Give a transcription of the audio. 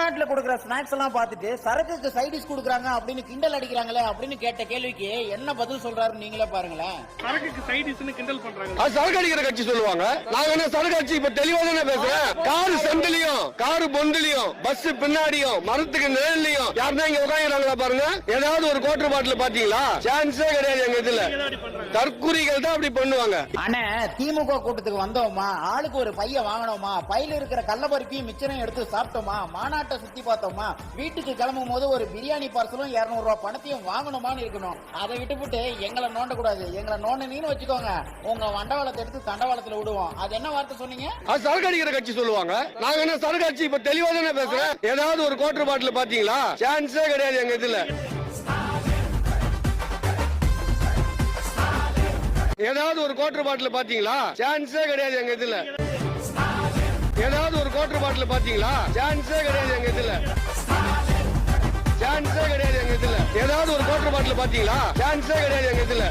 நாட்டுல கொடுக்குற ஸ்நாக்ஸ் எல்லாம் பார்த்துட்டு சரக்குக்கு சைடிஸ் கொடுக்குறாங்க அப்படின்னு கிண்டல் அடிக்கிறாங்களே அப்படின்னு கேட்ட கேள்விக்கு என்ன பதில் சொல்றாரு நீங்களே பாருங்களேன். சரக்குக்கு சைடிஸ்னு கிண்டல் பண்றாங்க. அது சரக்கு அடிக்கிற கட்சி சொல்லுவாங்க. நாங்க என்ன சரக்கு அடிச்சு இப்ப தெளிவா தானே பேசுறேன். காரு செந்திலையும் காரு பொந்திலையும் பஸ் பின்னாடியும் மரத்துக்கு நிழல்லையும் யாருன்னா இங்க உட்காந்துறாங்களா பாருங்க. ஏதாவது ஒரு கோட்டர் பாட்டில் பாத்தீங்களா? சான்ஸே கிடையாது. எங்க இதுல தற்குறிகள் தான் அப்படி பண்ணுவாங்க. ஆனா திமுக கூட்டத்துக்கு வந்தோமா, ஆளுக்கு ஒரு பைய வாங்கினோமா, பையில இருக்கிற கள்ளப்பருப்பியும் மிச்சரையும் எடுத்து சாப்பிட்டோமா, மாநாட்டை சுத்தி பார்த்தோமா, வீட்டுக்கு கிளம்பும் போது ஒரு பிரியாணி பார்சலும் 200 ரூபாய் பணத்தையும் வாங்கணுமான்னு இருக்கணும். அதை விட்டுவிட்டு எங்களை நோண்ட கூடாது. எங்களை நோண்டினு வச்சுக்கோங்க, உங்க வண்டவாளத்தை எடுத்து தண்டவாளத்துல விடுவோம். அது என்ன வார்த்தை சொன்னீங்க? அது சரக்கு அடிக்கிற கட்சி சொல்லுவாங்க. நாங்க என்ன சரக்கு அடிச்சு இப்ப தெளிவா தானே பேசுறேன். ஏதாவது ஒரு கோட்டர் பாட்டில் பாத்தீங்களா? சான்ஸே கிடையாது. எங்க இதுல ஏதாவது ஒரு கோட்டர் பாட்டில் பாத்தீங்களா? சான்ஸே கிடையாது. எங்க இதுல ஏதாவது ஒரு கோட்டர் பாட்டில் பாத்தீங்களா? சான்ஸே கிடையாது. எங்க இதுல சான்ஸே கிடையாது. எங்க இதுல ஏதாவது ஒரு கோட்டர் பாட்டில் பாத்தீங்களா? சான்ஸே கிடையாது. எங்க இதுல